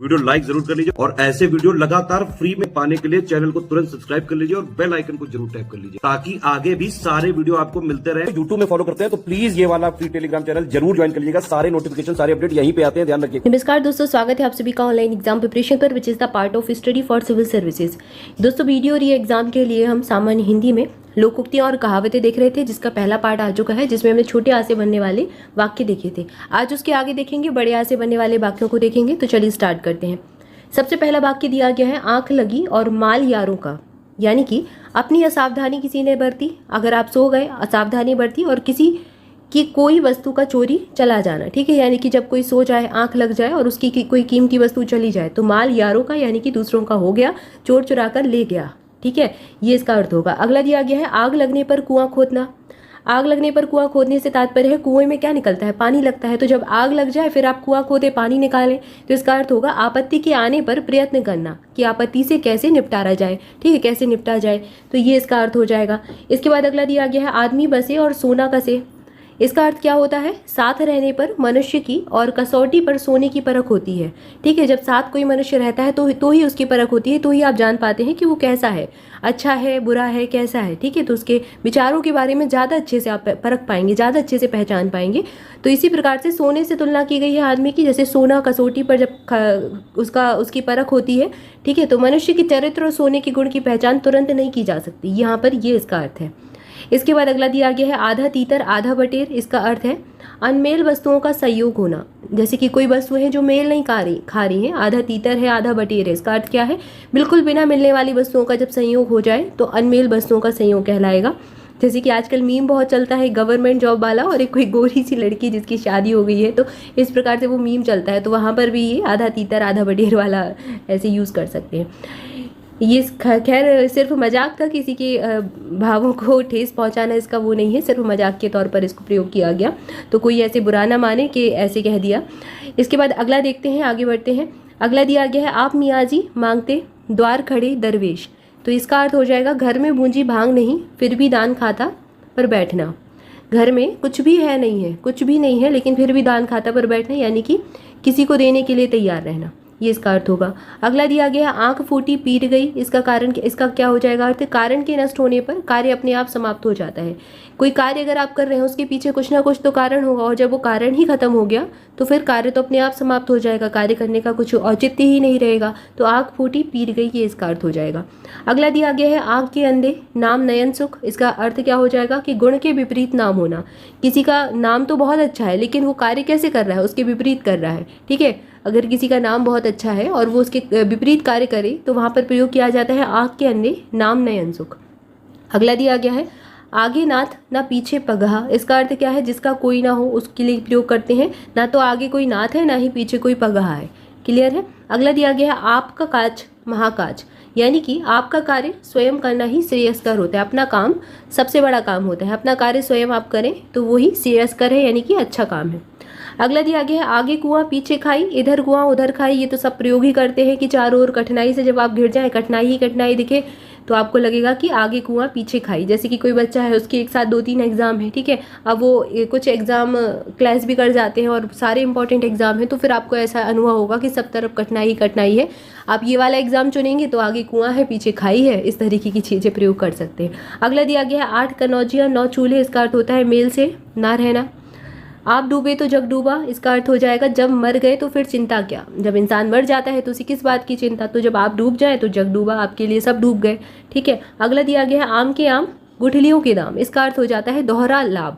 Video like जरूर कर लीजिए और ऐसे वीडियो लगातार फ्री में पाने के लिए चैनल को तुरंत सब्सक्राइब कर लीजिए और बेल आइकन को जरूर टैप कर लीजिए ताकि आगे भी सारे वीडियो आपको मिलते रहे। यूट्यूब में फॉलो करते हैं तो प्लीज ये वाला फ्री टेलीग्राम चैनल जरूर ज्वाइन कर लीजिएगा। सारे नोटिफिकेशन सारे अपडेट यहीं पे आते हैं, ध्यान रखिए। नमस्कार दोस्तों, स्वागत है आप सभी का ऑनलाइन एग्जाम प्रिपरेशन पर, which is the part of study for civil services. दोस्तों, वीडियो और ये एग्जाम के लिए हम सामान्य हिंदी में लोकोक्तियाँ और कहावतें देख रहे थे, जिसका पहला पार्ट आ चुका है, जिसमें हमने छोटे आ से बनने वाले वाक्य देखे थे। आज उसके आगे देखेंगे, बड़े आ से बनने वाले वाक्यों को देखेंगे। तो चलिए स्टार्ट करते हैं। सबसे पहला वाक्य दिया गया है, आंख लगी और माल यारों का, यानी कि अपनी असावधानी किसी ने बरती। अगर आप सो गए, असावधानी बरती और किसी की कोई वस्तु का चोरी चला जाना, ठीक है। यानी कि जब कोई सो जाए, आंख लग जाए और उसकी कोई कीमती वस्तु चली जाए, तो माल यारों का यानी कि दूसरों का हो गया, चोर चुरा कर ले गया, ठीक है, ये इसका अर्थ होगा। अगला दिया गया है, आग लगने पर कुआं खोदना। आग लगने पर कुआं खोदने से तात्पर्य है कुएं में क्या निकलता है, पानी लगता है। तो जब आग लग जाए फिर आप कुआं खोदे, पानी निकालें, तो इसका अर्थ होगा आपत्ति के आने पर प्रयत्न करना, कि आपत्ति से कैसे निपटारा जाए, ठीक है, कैसे निपटा जाए, तो ये इसका अर्थ हो जाएगा। इसके बाद अगला दिया गया है, आदमी बसे और सोना कसे। इसका अर्थ क्या होता है, साथ रहने पर मनुष्य की और कसौटी पर सोने की परख होती है, ठीक है। जब साथ कोई मनुष्य रहता है तो ही उसकी परख होती है, तो ही आप जान पाते हैं कि वो कैसा है, अच्छा है, बुरा है, कैसा है, ठीक है। तो उसके विचारों के बारे में ज़्यादा अच्छे से आप परख पाएंगे, ज़्यादा अच्छे से पहचान पाएंगे। तो इसी प्रकार से सोने से तुलना की गई है आदमी की। जैसे सोना कसौटी पर जब उसकी परख होती है, ठीक है, तो मनुष्य की चरित्र और सोने के गुण की पहचान तुरंत नहीं की जा सकती। यहाँ पर ये इसका अर्थ है। इसके बाद अगला दिया गया है, आधा तीतर आधा बटेर। इसका अर्थ है अनमेल वस्तुओं का संयोग होना। जैसे कि कोई वस्तु है जो मेल नहीं खा रही है, आधा तीतर है आधा बटेर है। इसका अर्थ क्या है, बिल्कुल बिना मिलने वाली वस्तुओं का जब संयोग हो जाए तो अनमेल वस्तुओं का संयोग कहलाएगा। जैसे कि आजकल मीम बहुत चलता है, गवर्नमेंट जॉब वाला और एक कोई गोरी सी लड़की जिसकी शादी हो गई है, तो इस प्रकार से वो मीम चलता है। तो वहाँ पर भी ये आधा तीतर आधा बटेर वाला ऐसे यूज़ कर सकते हैं। ये खैर सिर्फ मजाक था, किसी के भावों को ठेस पहुंचाना इसका वो नहीं है, सिर्फ मजाक के तौर पर इसको प्रयोग किया गया, तो कोई ऐसे बुरा ना माने कि ऐसे कह दिया। इसके बाद अगला देखते हैं, आगे बढ़ते हैं। अगला दिया गया है, आप मियाजी मांगते द्वार खड़े दरवेश। तो इसका अर्थ हो जाएगा, घर में भूंजी भांग नहीं फिर भी दान खाता पर बैठना। घर में कुछ भी है नहीं है, कुछ भी नहीं है, लेकिन फिर भी दान खाता पर बैठना, यानी कि किसी को देने के लिए तैयार रहना, ये इसका अर्थ होगा। अगला दिया गया, आंख फूटी पीट गई। इसका कारण, इसका क्या हो जाएगा अर्थ, कारण के नष्ट होने पर कार्य अपने आप समाप्त हो जाता है। कोई कार्य अगर आप कर रहे हैं, उसके पीछे कुछ ना कुछ तो कारण होगा, और जब वो कारण ही खत्म हो गया तो फिर कार्य तो अपने आप समाप्त हो जाएगा, कार्य करने का कुछ औचित्य ही नहीं रहेगा। तो आंख फूटी पीट गई, ये इसका अर्थ हो जाएगा। अगला दिया गया है, आंख के अंधे नाम नयन सुख। इसका अर्थ क्या हो जाएगा कि गुण के विपरीत नाम होना। किसी का नाम तो बहुत अच्छा है, लेकिन वो कार्य कैसे कर रहा है, उसके विपरीत कर रहा है, ठीक है। अगर किसी का नाम बहुत अच्छा है और वो उसके विपरीत कार्य करे, तो वहाँ पर प्रयोग किया जाता है, आँख के अंधे नाम नयन सुख। अगला दिया गया है, आगे नाथ ना पीछे पगहा। इसका अर्थ क्या है, जिसका कोई ना हो उसके लिए प्रयोग करते हैं। ना तो आगे कोई नाथ है, ना ही पीछे कोई पगहा है, क्लियर है। अगला दिया गया है, आपका काज महाकाज, यानी कि आपका कार्य स्वयं करना ही श्रेयस्कर होता है। अपना काम सबसे बड़ा काम होता है, अपना कार्य स्वयं आप करें तो वही श्रेयस्कर है, यानी कि अच्छा काम है। अगला दिया गया है, आगे कुआं पीछे खाई, इधर कुआं उधर खाई। ये तो सब प्रयोग ही करते हैं कि चारों ओर कठिनाई से जब आप घिर जाएं, कठिनाई ही कठिनाई दिखे, तो आपको लगेगा कि आगे कुआं पीछे खाई। जैसे कि कोई बच्चा है, उसके एक साथ 2-3 एग्जाम है, ठीक है, अब वो कुछ एग्जाम क्लास भी कर जाते हैं और सारे इंपॉर्टेंट एग्जाम है, तो फिर आपको ऐसा अनुभव होगा कि सब तरफ कठिनाई ही कठिनाई है। आप ये वाला एग्जाम चुनेंगे तो आगे कुआं है पीछे खाई है, इस तरीके की चीज़ें प्रयोग कर सकते हैं। अगला दिया गया है, 8 कनौजियाँ 9 चूल्हे। इसका अर्थ होता है मेल से ना रहना। आप डूबे तो जग डूबा। इसका अर्थ हो जाएगा, जब मर गए तो फिर चिंता क्या। जब इंसान मर जाता है तो उसे किस बात की चिंता, तो जब आप डूब जाए तो जग डूबा, आपके लिए सब डूब गए, ठीक है। अगला दिया गया है, आम के आम गुठलियों के दाम। इसका अर्थ हो जाता है दोहरा लाभ।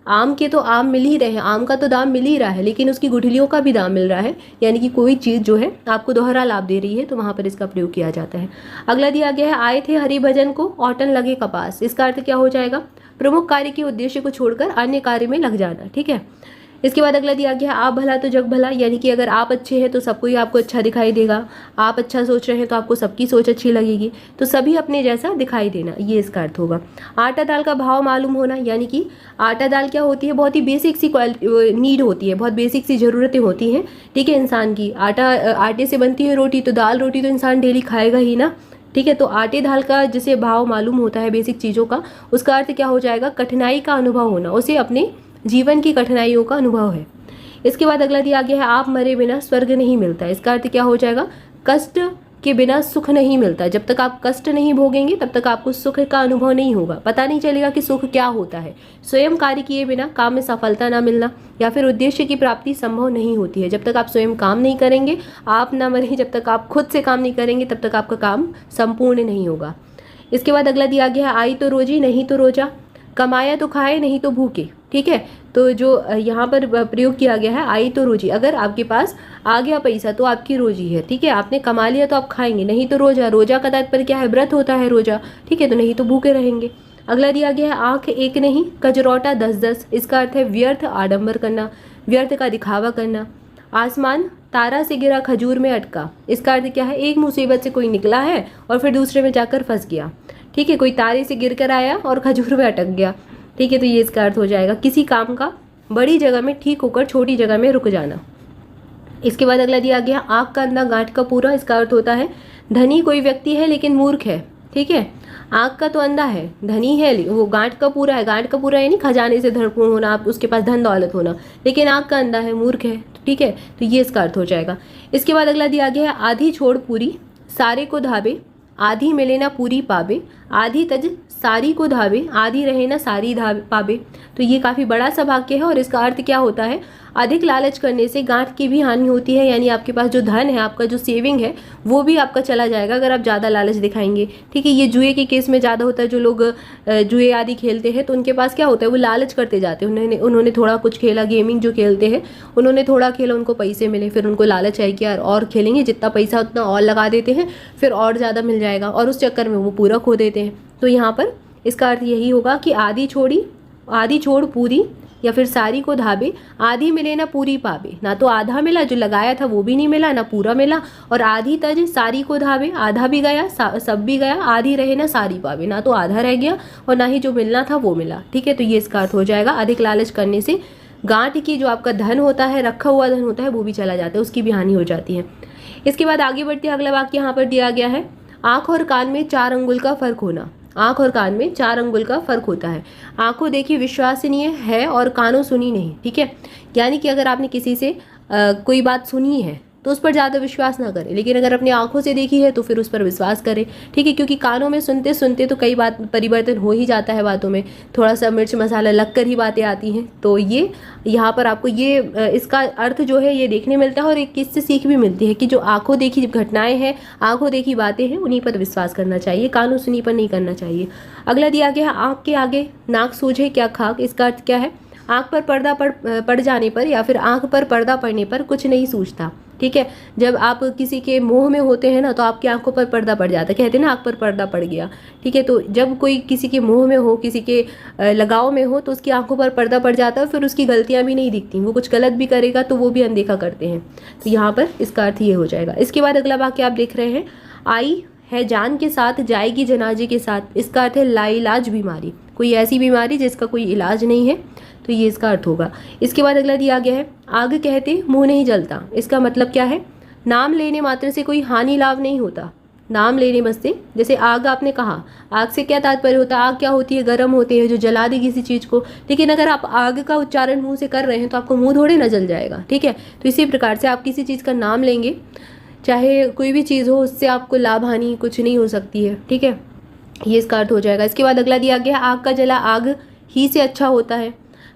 आम के तो आम मिल ही रहे हैं, आम का तो दाम मिल ही रहा है, लेकिन उसकी गुठलियों का भी दाम मिल रहा है, यानी कि कोई चीज़ जो है आपको दोहरा लाभ दे रही है, तो वहाँ पर इसका प्रयोग किया जाता है। अगला दिया गया है, आए थे हरिभजन को औटन लगे कपास। इसका अर्थ क्या हो जाएगा, प्रमुख कार्य के उद्देश्य को छोड़कर अन्य कार्य में लग जाना, ठीक है। इसके बाद अगला दिया गया है, आप भला तो जग भला, यानी कि अगर आप अच्छे हैं तो सबको ही आपको अच्छा दिखाई देगा। आप अच्छा सोच रहे हैं तो आपको सबकी सोच अच्छी लगेगी, तो सभी अपने जैसा दिखाई देना, ये इसका अर्थ होगा। आटा दाल का भाव मालूम होना, यानी कि आटा दाल क्या होती है, बहुत ही बेसिक सी नीड होती है, बहुत बेसिक सी ज़रूरतें होती हैं, ठीक है, इंसान की। आटे से बनती है रोटी, तो दाल रोटी तो इंसान डेली खाएगा ही ना, ठीक है। तो आटे दाल का जिसे भाव मालूम होता है बेसिक चीज़ों का, उसका अर्थ क्या हो जाएगा, कठिनाई का अनुभव होना, उसे अपने जीवन की कठिनाइयों का अनुभव है। इसके बाद अगला दिया गया है आप मरे बिना स्वर्ग नहीं मिलता। इसका अर्थ क्या हो जाएगा, कष्ट के बिना सुख नहीं मिलता। जब तक आप कष्ट नहीं भोगेंगे तब तक आपको सुख का अनुभव नहीं होगा, पता नहीं चलेगा कि सुख क्या होता है। स्वयं कार्य किए बिना काम में सफलता ना मिलना या फिर उद्देश्य की प्राप्ति संभव नहीं होती है। जब तक आप स्वयं काम नहीं करेंगे, आप ना मरें, जब तक आप खुद से काम नहीं करेंगे तब तक आपका काम संपूर्ण नहीं होगा। इसके बाद अगला दिया गया है आई तो रोजी नहीं तो रोजा, कमाया तो खाए नहीं तो भूखे। ठीक है, तो जो यहाँ पर प्रयोग किया गया है आई तो रोजी, अगर आपके पास आ गया पैसा तो आपकी रोजी है। ठीक है, आपने कमा लिया तो आप खाएंगे, नहीं तो रोजा। रोजा का तात्पर्य क्या है, व्रत होता है रोजा। ठीक है, तो नहीं तो भूखे रहेंगे। अगला दिया गया है आंख एक नहीं कजरौटा 10-10। इसका अर्थ है व्यर्थ आडंबर करना, व्यर्थ का दिखावा करना। आसमान तारा से गिरा खजूर में अटका। इसका अर्थ क्या है, एक मुसीबत से कोई निकला है और फिर दूसरे में जाकर फंस गया। ठीक है, कोई तारे से गिर कर आया और खजूर में अटक गया। ठीक है, तो ये इसका अर्थ हो जाएगा किसी काम का बड़ी जगह में ठीक होकर छोटी जगह में रुक जाना। इसके बाद अगला दिया गया आँख का अंधा गांठ का पूरा। इसका अर्थ होता है धनी कोई व्यक्ति है लेकिन मूर्ख है। ठीक है, आँख का तो अंधा है, धनी है, वो गांठ का पूरा है। गांठ का पूरा यानी खजाने से भरपूर होना, आप उसके पास धन दौलत होना, लेकिन आँख का अंधा है, मूर्ख है। ठीक है, तो ये इसका अर्थ हो जाएगा। इसके बाद अगला दिया गया है आधी छोड़ पूरी सारे को धाबे, आधी मिले ना पूरी पावे, आधी तज सारी को धावे, आधी रहे ना सारी धावे पावे। तो ये काफ़ी बड़ा सा वाक्य है और इसका अर्थ क्या होता है, अधिक लालच करने से गांठ की भी हानि होती है। यानी आपके पास जो धन है, आपका जो सेविंग है, वो भी आपका चला जाएगा अगर आप ज़्यादा लालच दिखाएंगे। ठीक है, ये जुए के केस में ज़्यादा होता है। जो लोग जुए आदि खेलते हैं तो उनके पास क्या होता है, वो लालच करते जाते हैं। उन्होंने थोड़ा कुछ खेला, गेमिंग जो खेलते हैं उन्होंने थोड़ा खेला, उनको पैसे मिले, फिर उनको लालच आई कि यार और खेलेंगे, जितना पैसा उतना और लगा देते हैं, फिर और ज़्यादा मिल जाएगा, और उस चक्कर में वो पूरा खो देते हैं। तो यहाँ पर इसका अर्थ यही होगा कि आधी छोड़ पूरी या फिर सारी को धाबे, आधी मिले ना पूरी पावे। ना तो आधा मिला, जो लगाया था वो भी नहीं मिला, ना पूरा मिला, और आधी तज सारी को धाबे, आधा भी गया, सब भी गया, आधी रहे ना सारी पावे, ना तो आधा रह गया और ना ही जो मिलना था वो मिला। ठीक है, तो ये इसका अर्थ हो जाएगा अधिक लालच करने से गांठ की जो आपका धन होता है, रखा हुआ धन होता है, वो भी चला जाता है, उसकी भी हानि हो जाती है। इसके बाद आगे बढ़ते अगला वाक्य यहाँ पर दिया गया है आँख और कान में 4 अंगुल का फर्क होना। आँख और कान में 4 अंगुल का फर्क होता है। आँखों देखी विश्वसनीय है और कानों सुनी नहीं। ठीक है, यानी कि अगर आपने किसी से कोई बात सुनी है तो उस पर ज़्यादा विश्वास ना करें, लेकिन अगर अपनी आंखों से देखी है तो फिर उस पर विश्वास करें। ठीक है, क्योंकि कानों में सुनते सुनते तो कई बात परिवर्तन हो ही जाता है, बातों में थोड़ा सा मिर्च मसाला लग कर ही बातें आती हैं। तो ये यहाँ पर आपको ये इसका अर्थ जो है ये देखने मिलता है, और एक किससे सीख भी मिलती है कि जो आंखों देखी घटनाएं हैं, आंखों देखी बातें हैं, उन्हीं पर विश्वास करना चाहिए, कानों सुनी पर नहीं करना चाहिए। अगला दिया गया है आँख के आगे नाक सूझे क्या खाक। इसका अर्थ क्या है, आँख पर पर्दा पड़ जाने पर या फिर आँख पर पर्दा पड़ने पर कुछ नहीं सूझता। ठीक है, जब आप किसी के मोह में होते हैं ना तो आपकी आंखों पर पर्दा पड़ जाता है, कहते हैं ना आँख पर पर्दा पड़ गया। ठीक है, तो जब कोई किसी के मोह में हो, किसी के लगाव में हो, तो उसकी आंखों पर पर्दा पड़ जाता है, फिर उसकी गलतियां भी नहीं दिखती, वो कुछ गलत भी करेगा तो वो भी अनदेखा करते हैं। तो यहाँ पर इसका अर्थ ये हो जाएगा। इसके बाद अगला वाक्य आप देख रहे हैं आई है जान के साथ जाएगी जनाजे के साथ। इसका अर्थ है लाइलाज बीमारी, कोई ऐसी बीमारी जिसका कोई इलाज नहीं है, तो ये इसका अर्थ होगा। इसके बाद अगला दिया गया है आग कहते मुंह नहीं जलता। इसका मतलब क्या है, नाम लेने मात्र से कोई हानि लाभ नहीं होता। नाम लेने बस से, जैसे आग आपने कहा, आग से क्या तात्पर्य होता है, आग क्या होती है, गर्म होती है जो जला दे किसी चीज़ को। लेकिन अगर आप आग का उच्चारण मुंह से कर रहे हैं तो आपको मुंह थोड़े ना जल जाएगा। ठीक है, तो इसी प्रकार से आप किसी चीज़ का नाम लेंगे, चाहे कोई भी चीज़ हो, उससे आपको लाभ हानि कुछ नहीं हो सकती है। ठीक है, ये इसका अर्थ हो जाएगा। इसके बाद अगला दिया गया आग का जला आग ही से अच्छा होता है।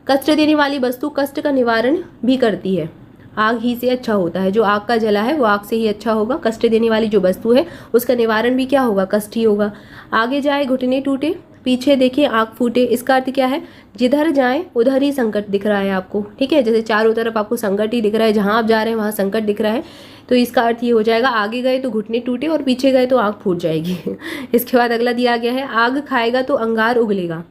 कष्ट देने वाली वस्तु कष्ट का निवारण भी करती है। आग ही से अच्छा होता है, जो आग का जला है वो आग से ही अच्छा होगा। कष्ट देने वाली जो वस्तु है उसका निवारण भी क्या होगा, कष्ट ही होगा। आगे जाए घुटने टूटे, पीछे देखे आँख फूटे। इसका अर्थ क्या है, जिधर जाए उधर ही संकट दिख रहा है आपको। ठीक है, जैसे चारों तरफ आपको संकट ही दिख रहा है, जहाँ आप जा रहे हैं वहाँ संकट दिख रहा है, तो इसका अर्थ ये हो जाएगा आगे गए तो घुटने टूटे और पीछे गए तो आँख फूट जाएगी। इसके बाद अगला दिया गया है आग खाएगा तो अंगार उगलेगा।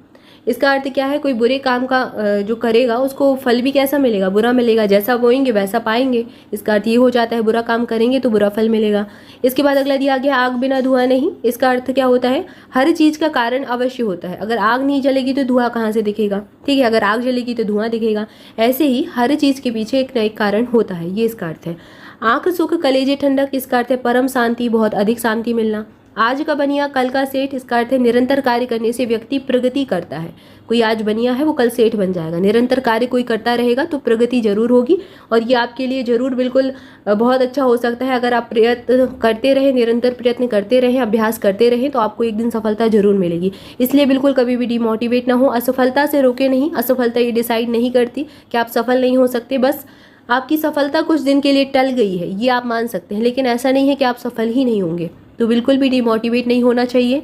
इसका अर्थ क्या है, कोई बुरे काम का जो करेगा उसको फल भी कैसा मिलेगा, बुरा मिलेगा। जैसा बोएंगे वैसा पाएंगे। इसका अर्थ ये हो जाता है बुरा काम करेंगे तो बुरा फल मिलेगा। इसके बाद अगला दिया गया आग बिना धुआं नहीं। इसका अर्थ क्या होता है, हर चीज़ का कारण अवश्य होता है। अगर आग नहीं जलेगी तो धुआं कहाँ से दिखेगा। ठीक है, अगर आग जलेगी तो धुआं दिखेगा। ऐसे ही हर चीज़ के पीछे एक न एक कारण होता है, ये इसका अर्थ है। आँख सुख कलेजे ठंडक। इसका अर्थ है परम शांति, बहुत अधिक शांति मिलना। आज का बनिया कल का सेठ, इसका अर्थ है निरंतर कार्य करने से व्यक्ति प्रगति करता है। कोई आज बनिया है वो कल सेठ बन जाएगा। निरंतर कार्य कोई करता रहेगा तो प्रगति जरूर होगी, और ये आपके लिए जरूर बिल्कुल बहुत अच्छा हो सकता है। अगर आप प्रयत्न करते रहें, निरंतर प्रयत्न करते रहें, अभ्यास करते रहें, तो आपको एक दिन सफलता जरूर मिलेगी। इसलिए बिल्कुल कभी भी डिमोटिवेट ना हो। असफलता से रोके नहीं। असफलता ये डिसाइड नहीं करती कि आप सफल नहीं हो सकते। बस आपकी सफलता कुछ दिन के लिए टल गई है, ये आप मान सकते हैं, लेकिन ऐसा नहीं है कि आप सफल ही नहीं होंगे। तो बिल्कुल भी डिमोटिवेट नहीं होना चाहिए।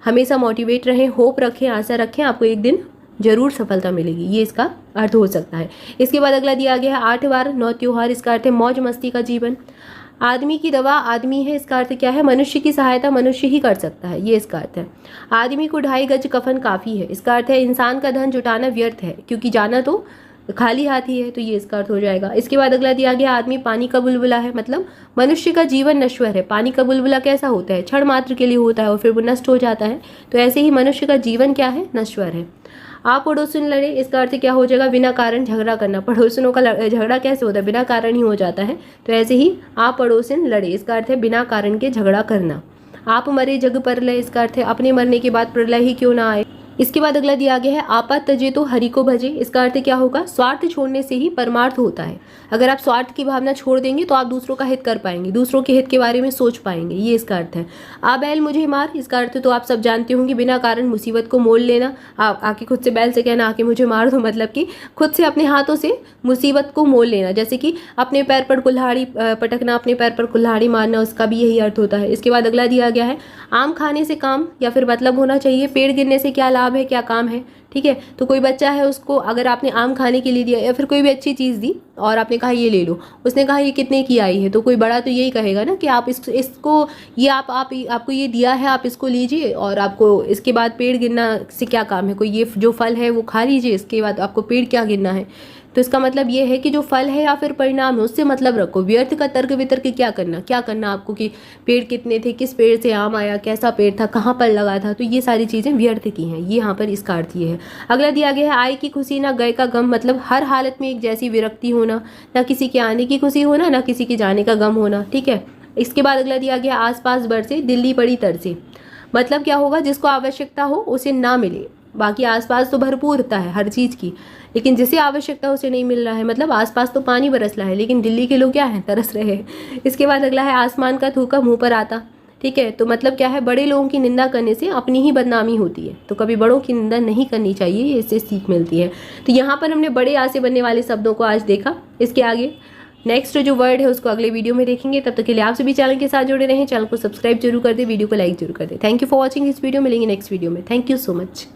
हमेशा मोटिवेट रहें, होप रखें, आशा रखें, आपको एक दिन जरूर सफलता मिलेगी। ये इसका अर्थ हो सकता है। इसके बाद अगला दिया गया है 8 बार 9 त्योहार। इसका अर्थ है मौज मस्ती का जीवन। आदमी की दवा आदमी है। इसका अर्थ क्या है? मनुष्य की सहायता मनुष्य ही कर सकता है। ये इसका अर्थ है। आदमी को 2.5 गज कफन काफ़ी है। इसका अर्थ है इंसान का धन जुटाना व्यर्थ है, क्योंकि जाना तो खाली हाथ ही है। तो ये इसका अर्थ हो जाएगा। इसके बाद अगला दिया गया आदमी पानी का बुलबुला है। मतलब मनुष्य का जीवन नश्वर है। पानी का बुलबुला कैसा होता है? क्षण मात्र के लिए होता है और फिर वो नष्ट हो जाता है। तो ऐसे ही मनुष्य का जीवन क्या है? नश्वर है। आप पड़ोसन लड़े। इसका अर्थ क्या हो जाएगा? बिना कारण झगड़ा करना। पड़ोसनों का झगड़ा कैसे होता है? बिना कारण ही हो जाता है। तो ऐसे ही आप पड़ोसन लड़े, इसका अर्थ है बिना कारण के झगड़ा करना। आप मरे जग प्रलय। इसका अर्थ है अपने मरने के बाद प्रलय ही क्यों ना आए। इसके बाद अगला दिया गया है आपत तजे तो हरि को भजे। इसका अर्थ क्या होगा? स्वार्थ छोड़ने से ही परमार्थ होता है। अगर आप स्वार्थ की भावना छोड़ देंगे तो आप दूसरों का हित कर पाएंगे, दूसरों के हित के बारे में सोच पाएंगे। ये इसका अर्थ है। आ बैल मुझे मार। इसका अर्थ तो आप सब जानते होंगे, बिना कारण मुसीबत को मोल लेना। आप आके खुद से बैल से कहना आके मुझे मार दो, मतलब कि खुद से अपने हाथों से मुसीबत को मोल लेना। जैसे कि अपने पैर पर कुल्हाड़ी पटकना, अपने पैर पर कुल्हाड़ी मारना, उसका भी यही अर्थ होता है। इसके बाद अगला दिया गया है आम खाने से काम या फिर मतलब होना चाहिए। पेड़ गिरने से क्या लाभ है, क्या काम है। ठीक है, तो कोई बच्चा है, उसको अगर आपने आम खाने के लिए दिया या फिर कोई भी अच्छी चीज़ दी और आपने कहा ये ले लो, उसने कहा ये कितने की आई है, तो कोई बड़ा तो यही कहेगा ना कि आप इसको ये आपको ये दिया है, आप इसको लीजिए, और आपको इसके बाद पेड़ गिरना से क्या काम है। कोई ये जो फल है वो खा लीजिए, इसके बाद आपको पेड़ क्या गिरना है। तो इसका मतलब ये है कि जो फल है या फिर परिणाम है उससे मतलब रखो। व्यर्थ का तर्क वितर्क क्या करना आपको कि पेड़ कितने थे, किस पेड़ से आम आया, कैसा पेड़ था, कहाँ पर लगा था, तो ये सारी चीज़ें व्यर्थ की हैं। ये यहाँ पर इसका अर्थ ये है। अगला दिया गया है आए की खुशी ना गए का गम। मतलब हर हालत में एक जैसी विरक्ति होना, ना किसी के आने की खुशी होना, ना किसी के जाने का गम होना। ठीक है, इसके बाद अगला दिया गया आसपास बरसे दिल्ली पड़ी तरसे। मतलब क्या होगा? जिसको आवश्यकता हो उसे ना मिले। बाकी आसपास तो भरपूरता है हर चीज़ की, लेकिन जिसे आवश्यकता उसे नहीं मिल रहा है। मतलब आसपास तो पानी बरस रहा है, लेकिन दिल्ली के लोग क्या हैं? तरस रहे हैं। इसके बाद अगला है आसमान का थूका मुंह पर आता। ठीक है, तो मतलब क्या है? बड़े लोगों की निंदा करने से अपनी ही बदनामी होती है, तो कभी बड़ों की निंदा नहीं करनी चाहिए, इससे सीख मिलती है। तो यहाँ पर हमने बड़े आ से बनने वाले शब्दों को आज देखा। इसके आगे नेक्स्ट जो वर्ड है उसको अगले वीडियो में देखेंगे। तब तक के लिए आप सभी चैनल के साथ जुड़े रहें, चैनल को सब्सक्राइब जरूर कर दे, वीडियो को लाइक जरूर कर दे। थैंक यू फॉर वॉचिंग इस वीडियो। मिलेंगे नेक्स्ट वीडियो में। Thank you so much.